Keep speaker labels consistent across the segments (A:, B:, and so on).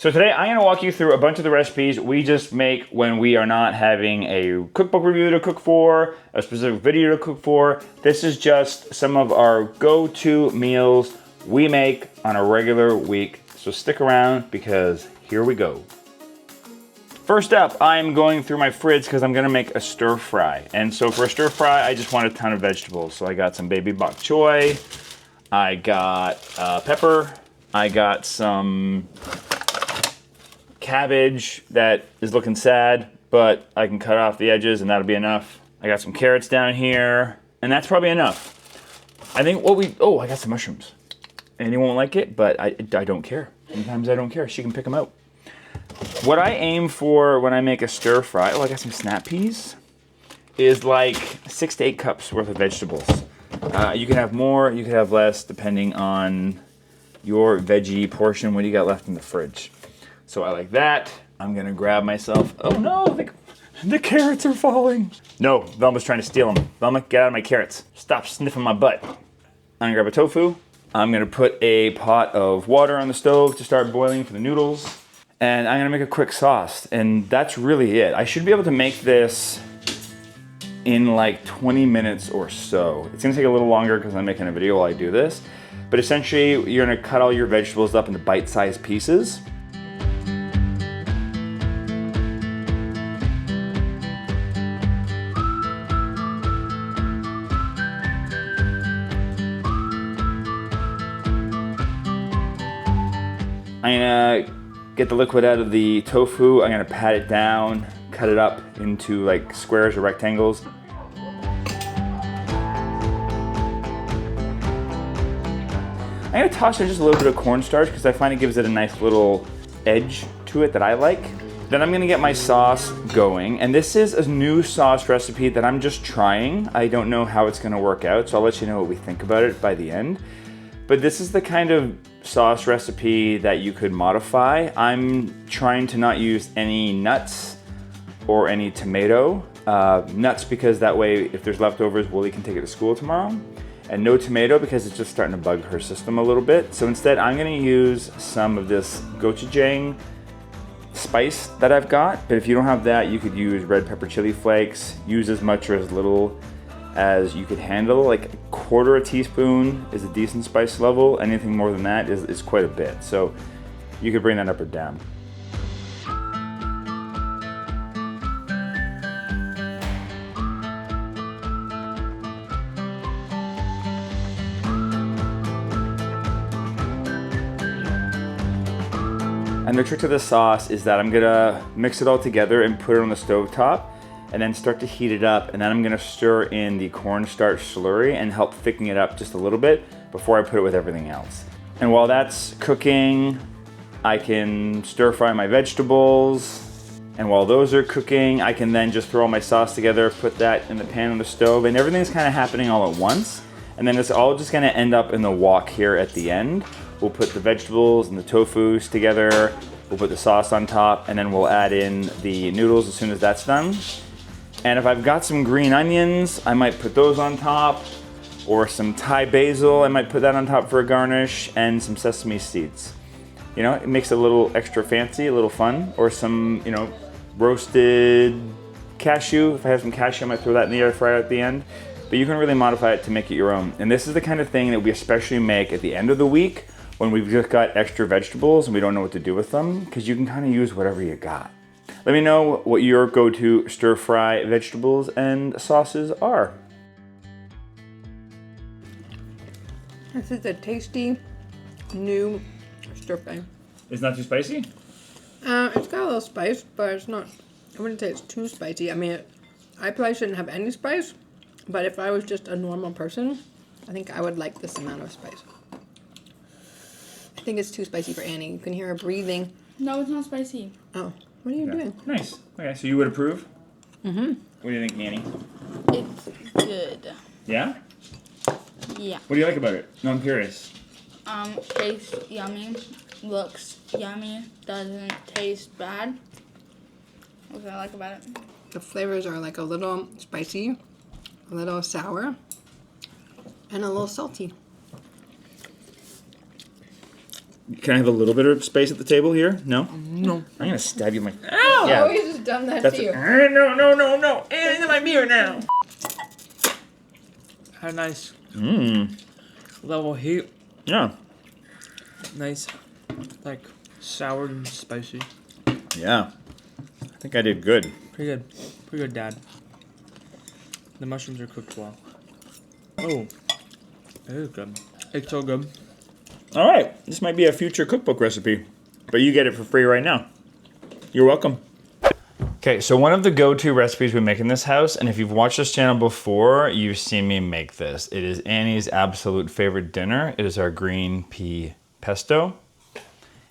A: So today I'm going to walk you through a bunch of the recipes we just make when we are not having a cookbook review to cook for, a specific video to cook for. This is just some of our go-to meals we make on a regular week. So stick around because here we go. First up, I'm going through my fridge because I'm going to make a stir fry. And so for a stir fry, I just want a ton of vegetables. So I got some baby bok choy, I got pepper, I got some cabbage that is looking sad, but I can cut off the edges and that'll be enough. I got some carrots down here, and that's probably enough. I think I got some mushrooms. And they won't like it, but I don't care. Sometimes I don't care. She can pick them out. What I aim for when I make a stir fry, I got some snap peas, is like 6 to 8 cups worth of vegetables. You can have more, you can have less, depending on your veggie portion, what you got left in the fridge. So I like that. I'm gonna grab myself, oh no, the carrots are falling. No, Velma's trying to steal them. Velma, get out of my carrots. Stop sniffing my butt. I'm gonna grab a tofu. I'm gonna put a pot of water on the stove to start boiling for the noodles. And I'm gonna make a quick sauce, and that's really it. I should be able to make this in like 20 minutes or so. It's gonna take a little longer because I'm making a video while I do this. But essentially, you're gonna cut all your vegetables up into bite-sized pieces. I'm gonna get the liquid out of the tofu. I'm gonna pat it down, cut it up into like squares or rectangles. I'm gonna toss in just a little bit of cornstarch because I find it gives it a nice little edge to it that I like. Then I'm gonna get my sauce going, and this is a new sauce recipe that I'm just trying. I don't know how it's gonna work out, so I'll let you know what we think about it by the end. But this is the kind of sauce recipe that you could modify. I'm trying to not use any nuts or any tomato. Nuts because that way if there's leftovers, Wooly can take it to school tomorrow. And no tomato because it's just starting to bug her system a little bit. So instead I'm gonna use some of this gochujang spice that I've got. But if you don't have that, you could use red pepper chili flakes. Use as much or as little as you could handle. Like 1/4 teaspoon is a decent spice level. Anything more than that is quite a bit. So you could bring that up or down. And the trick to this sauce is that I'm gonna mix it all together and put it on the stovetop and then start to heat it up, and then I'm gonna stir in the cornstarch slurry and help thicken it up just a little bit before I put it with everything else. And while that's cooking, I can stir fry my vegetables. And while those are cooking, I can then just throw all my sauce together, put that in the pan on the stove, and everything's kind of happening all at once. And then it's all just gonna end up in the wok here at the end. We'll put the vegetables and the tofus together, we'll put the sauce on top, and then we'll add in the noodles as soon as that's done. And if I've got some green onions, I might put those on top, or some Thai basil, I might put that on top for a garnish, and some sesame seeds. You know, it makes it a little extra fancy, a little fun, or some, roasted cashew. If I have some cashew, I might throw that in the air fryer at the end. But you can really modify it to make it your own. And this is the kind of thing that we especially make at the end of the week when we've just got extra vegetables and we don't know what to do with them, because you can kind of use whatever you got. Let me know what your go-to stir-fry vegetables and sauces are.
B: This is a tasty new stir-fry.
A: It's not too spicy?
B: It's got a little spice, but it's not, I wouldn't say it's too spicy. I mean, I probably shouldn't have any spice, but if I was just a normal person, I think I would like this amount of spice. I think it's too spicy for Annie. You can hear her breathing.
C: No, it's not spicy.
B: Oh. What are you doing?
A: Nice. Okay, so you would approve?
B: Mm-hmm.
A: What do you think, Annie?
C: It's good.
A: Yeah?
C: Yeah.
A: What do you like about it? No, I'm curious.
C: Tastes yummy. Looks yummy. Doesn't taste bad. What do I like about it?
B: The flavors are like a little spicy, a little sour, and a little salty.
A: Can I have a little bit of space at the table here? No?
D: No.
A: I'm gonna stab you in my...
B: Oh,
A: Yeah.
B: he's just done that
A: That's
B: to you.
A: no. Into my beer now.
D: Had a nice
A: Mmm.
D: level heat.
A: Yeah.
D: Nice, like, sour and spicy.
A: Yeah. I think I did good.
D: Pretty good. Pretty good, Dad. The mushrooms are cooked well. Oh. It is good. It's so good.
A: All right. This might be a future cookbook recipe, but you get it for free right now. You're welcome. Okay, so one of the go-to recipes we make in this house, and if you've watched this channel before, you've seen me make this. It is Annie's absolute favorite dinner. It is our green pea pesto.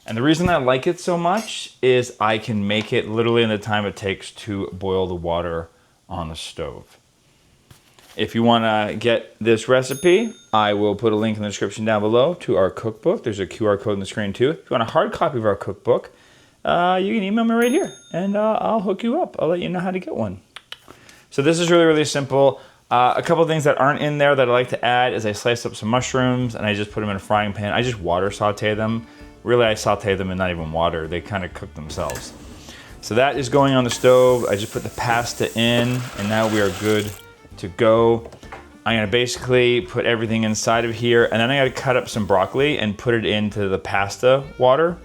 A: And the reason I like it so much is I can make it literally in the time it takes to boil the water on the stove. If you want to get this recipe, I will put a link in the description down below to our cookbook. There's a QR code on the screen too. If you want a hard copy of our cookbook, you can email me right here and I'll hook you up. I'll let you know how to get one. So this is really, really simple. A couple things that aren't in there that I like to add is I slice up some mushrooms and I just put them in a frying pan. I just water saute them. Really, I saute them in not even water. They kind of cook themselves. So that is going on the stove. I just put the pasta in and now we are good to go. I'm gonna basically put everything inside of here and then I gotta cut up some broccoli and put it into the pasta water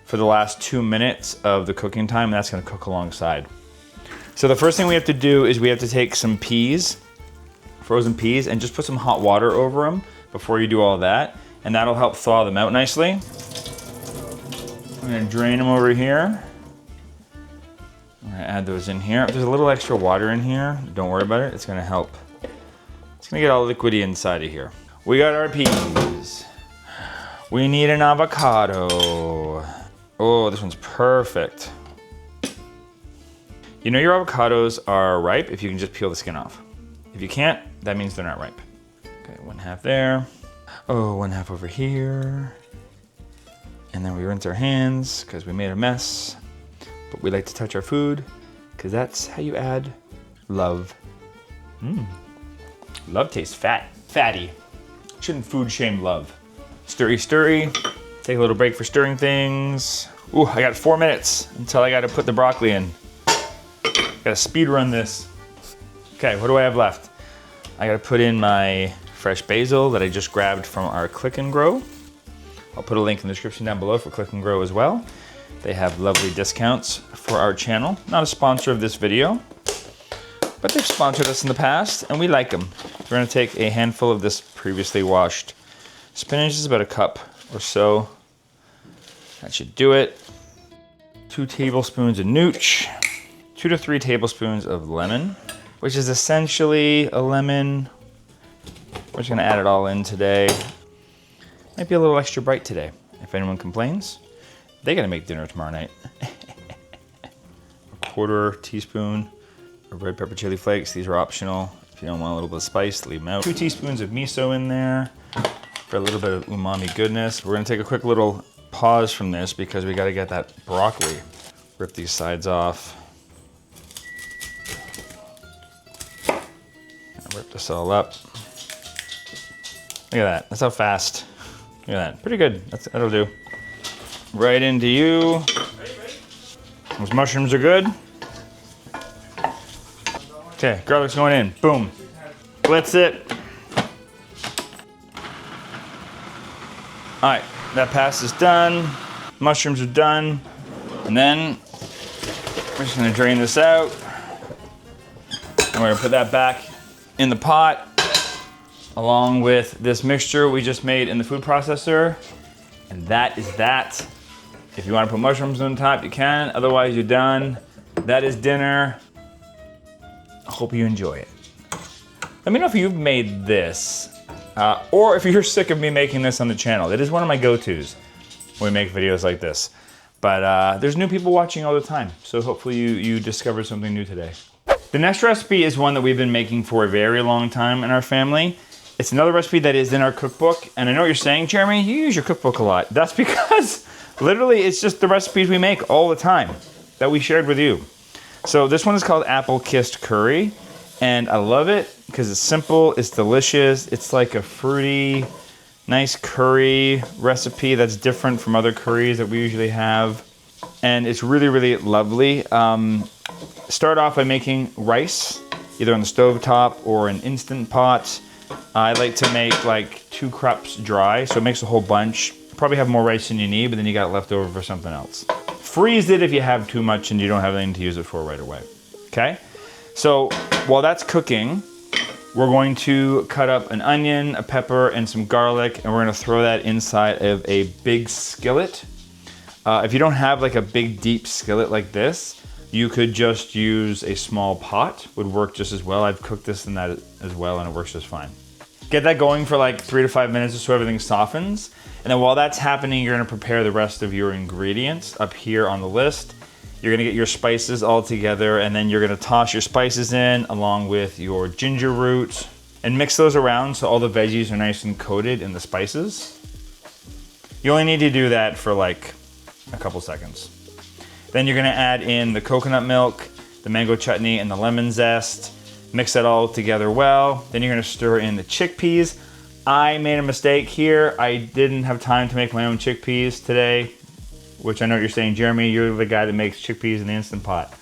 A: for the last 2 minutes of the cooking time, and that's gonna cook alongside. So the first thing we have to do is we have to take some peas, frozen peas, and just put some hot water over them before you do all that, and that'll help thaw them out nicely. I'm gonna drain them over here. I'm gonna add those in here. If there's a little extra water in here, don't worry about it, it's gonna help. It's gonna get all liquidy inside of here. We got our peas. We need an avocado. Oh, this one's perfect. You know your avocados are ripe if you can just peel the skin off. If you can't, that means they're not ripe. Okay, 1/2 there. Oh, 1/2 over here. And then we rinse our hands because we made a mess. But we like to touch our food because that's how you add love. Love tastes fatty. Shouldn't food shame love. Stirry, stirry. Take a little break for stirring things. Ooh, I got 4 minutes until I gotta put the broccoli in. Gotta speed run this. Okay, what do I have left? I gotta put in my fresh basil that I just grabbed from our Click and Grow. I'll put a link in the description down below for Click and Grow as well. They have lovely discounts for our channel. Not a sponsor of this video, but they've sponsored us in the past and we like them. We're gonna take a handful of this previously washed spinach. This is about a cup or so. That should do it. 2 tablespoons of nooch. 2 to 3 tablespoons of lemon, which is essentially a lemon. We're just gonna add it all in today. Might be a little extra bright today. If anyone complains, they gotta make dinner tomorrow night. 1/4 teaspoon of red pepper chili flakes. These are optional. If you don't want a little bit of spice, leave them out. 2 teaspoons of miso in there for a little bit of umami goodness. We're gonna take a quick little pause from this because we gotta get that broccoli. Rip these sides off. Rip this all up. Look at that, that's how fast. Look at that, pretty good, that'll do. Right into you. Those mushrooms are good. Okay, garlic's going in, boom. Blitz it. All right, that pasta's done. Mushrooms are done. And then we're just gonna drain this out. And we're gonna put that back in the pot along with this mixture we just made in the food processor. And that is that. If you wanna put mushrooms on top, you can. Otherwise, you're done. That is dinner. I hope you enjoy it. Let me know if you've made this. Or if you're sick of me making this on the channel. It is one of my go-tos when we make videos like this. But there's new people watching all the time, so hopefully you discovered something new today. The next recipe is one that we've been making for a very long time in our family. It's another recipe that is in our cookbook, and I know what you're saying, Jeremy, you use your cookbook a lot. That's because literally it's just the recipes we make all the time that we shared with you. So this one is called Apple Kissed Curry, and I love it because it's simple, it's delicious, it's like a fruity, Nice curry recipe that's different from other curries that we usually have. And it's really, really lovely. Start off by making rice, either on the stove top or an Instant Pot. I like to make like 2 cups dry, so it makes a whole bunch. Probably have more rice than you need, but then you got it left over for something else. Freeze it if you have too much and you don't have anything to use it for right away. Okay? So while that's cooking, we're going to cut up an onion, a pepper, and some garlic, and we're gonna throw that inside of a big skillet. If you don't have like a big deep skillet like this, you could just use a small pot, would work just as well. I've cooked this in that as well and it works just fine. Get that going for like 3 to 5 minutes just so everything softens. And then while that's happening, you're gonna prepare the rest of your ingredients up here on the list. You're gonna get your spices all together and then you're gonna toss your spices in along with your ginger root and mix those around so all the veggies are nice and coated in the spices. You only need to do that for like a couple seconds. Then you're gonna add in the coconut milk, the mango chutney, and the lemon zest. Mix that all together well. Then you're gonna stir in the chickpeas. I made a mistake here. I didn't have time to make my own chickpeas today, which I know what you're saying, Jeremy, you're the guy that makes chickpeas in the Instant Pot.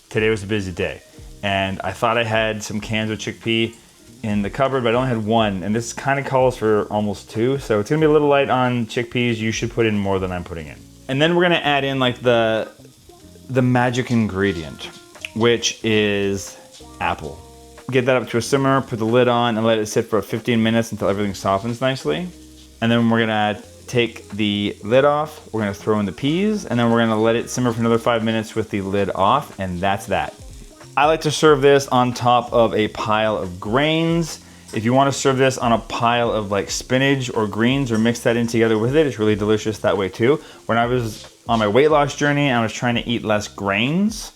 A: Today was a busy day. And I thought I had some cans of chickpea in the cupboard, but I only had 1. And this kind of calls for almost 2. So it's gonna be a little light on chickpeas. You should put in more than I'm putting in. And then we're gonna add in like the magic ingredient, which is apple. Get that up to a simmer, put the lid on, and let it sit for 15 minutes until everything softens nicely. And then we're gonna take the lid off, we're gonna throw in the peas, and then we're gonna let it simmer for another 5 minutes with the lid off, and that's that. I like to serve this on top of a pile of grains. If you wanna serve this on a pile of like spinach or greens or mix that in together with it, it's really delicious that way too. When I was on my weight loss journey and I was trying to eat less grains,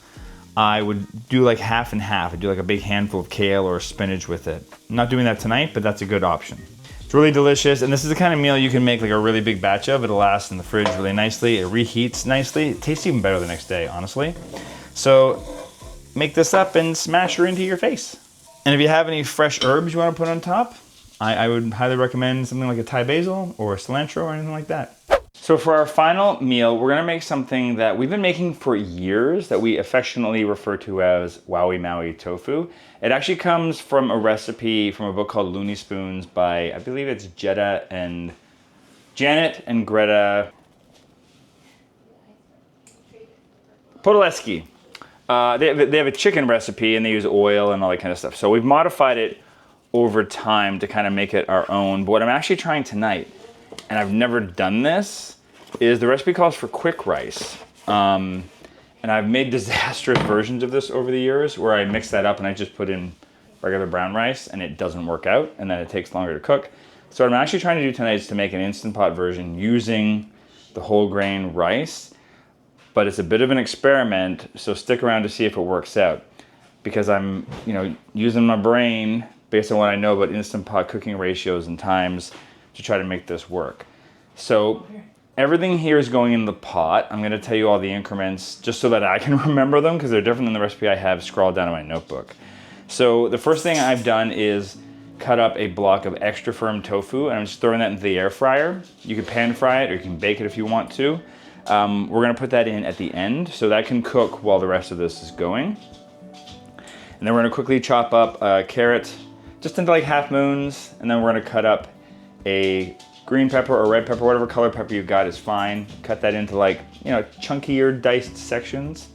A: I would do like half and half. I'd do like a big handful of kale or spinach with it. I'm not doing that tonight, but that's a good option. It's really delicious, and this is the kind of meal you can make like a really big batch of. It'll last in the fridge really nicely. It reheats nicely. It tastes even better the next day, honestly. So make this up and smash her into your face. And if you have any fresh herbs you want to put on top, I would highly recommend something like a Thai basil or cilantro or anything like that. So for our final meal, we're gonna make something that we've been making for years that we affectionately refer to as Wowie Maui Tofu. It actually comes from a recipe from a book called Looney Spoons by, I believe it's Janet and Greta Podolsky. They have a chicken recipe and they use oil and all that kind of stuff. So we've modified it over time to kind of make it our own. But what I'm actually trying tonight, and I've never done this, is the recipe calls for quick rice. And I've made disastrous versions of this over the years where I mix that up and I just put in regular brown rice and it doesn't work out and then it takes longer to cook. So what I'm actually trying to do tonight is to make an Instant Pot version using the whole grain rice, but it's a bit of an experiment, so stick around to see if it works out. Because I'm, using my brain based on what I know about Instant Pot cooking ratios and times to try to make this work. So everything here is going in the pot. I'm gonna tell you all the increments just so that I can remember them because they're different than the recipe I have scrawled down in my notebook. So the first thing I've done is cut up a block of extra firm tofu and I'm just throwing that into the air fryer. You can pan fry it or you can bake it if you want to. We're gonna put that in at the end so that can cook while the rest of this is going. And then we're gonna quickly chop up a carrot just into like half moons, and then we're gonna cut up a green pepper or red pepper, whatever color pepper you've got is fine. Cut that into like, chunkier diced sections.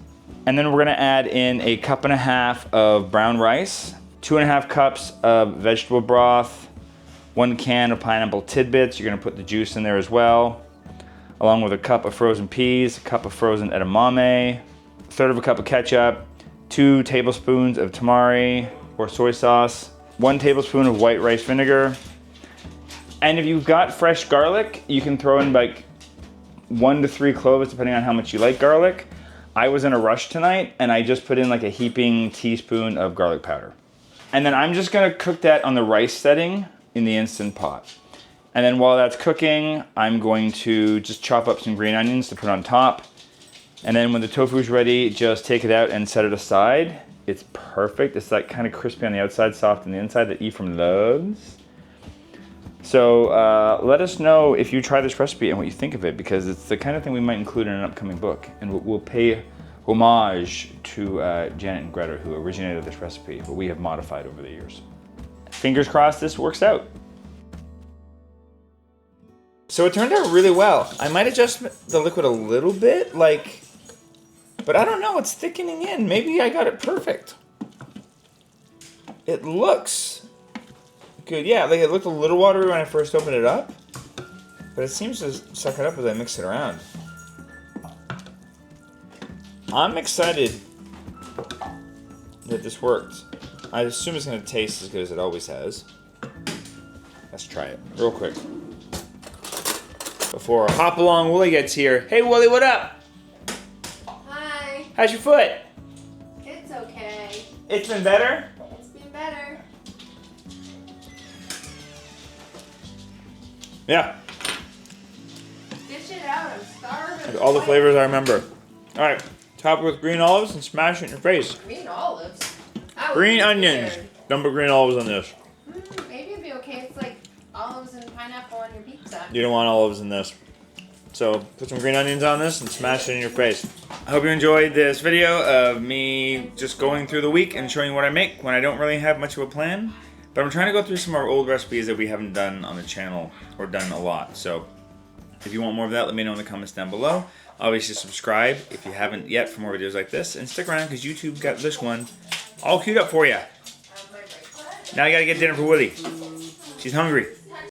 A: And then we're gonna add in 1.5 cups of brown rice, 2.5 cups of vegetable broth, 1 can of pineapple tidbits. You're gonna put the juice in there as well, along with a cup of frozen peas, a cup of frozen edamame, 1/3 cup of ketchup, 2 tablespoons of tamari or soy sauce, 1 tablespoon of white rice vinegar. And if you've got fresh garlic, you can throw in like 1 to 3 cloves, depending on how much you like garlic. I was in a rush tonight and I just put in like a heaping teaspoon of garlic powder. And then I'm just gonna cook that on the rice setting in the Instant Pot. And then while that's cooking, I'm going to just chop up some green onions to put on top. And then when the tofu's ready, just take it out and set it aside. It's perfect. It's like kind of crispy on the outside, soft on the inside that Ephraim loves. So let us know if you try this recipe and what you think of it, because it's the kind of thing we might include in an upcoming book. And we'll pay homage to Janet and Greta, who originated this recipe, but we have modified over the years. Fingers crossed this works out. So it turned out really well. I might adjust the liquid a little bit, but I don't know, it's thickening in. Maybe I got it perfect. It looks good. Yeah, it looked a little watery when I first opened it up, but it seems to suck it up as I mix it around. I'm excited that this worked. I assume it's gonna taste as good as it always has. Let's try it real quick. Before Hop Along Wooly gets here. Hey Wooly, what up?
B: Hi.
A: How's your foot?
B: It's okay.
A: It's been better?
B: It's been better.
A: Yeah.
B: Dish it out. I'm starving.
A: All the flavors I remember. Alright, top it with green olives and smash it in your face.
B: Green olives. That would
A: Green
B: be
A: onions.
B: weird.
A: Don't put green olives on this.
B: Maybe it'd be okay. It's like olives and pineapple on your pizza.
A: You don't want olives in this. So put some green onions on this and smash it in your face. I hope you enjoyed this video of me just going through the week and showing you what I make when I don't really have much of a plan. But I'm trying to go through some of our old recipes that we haven't done on the channel or done a lot. So if you want more of that, let me know in the comments down below. Obviously subscribe if you haven't yet for more videos like this. And stick around because YouTube got this one all queued up for you. Now you gotta get dinner for Woody. She's hungry.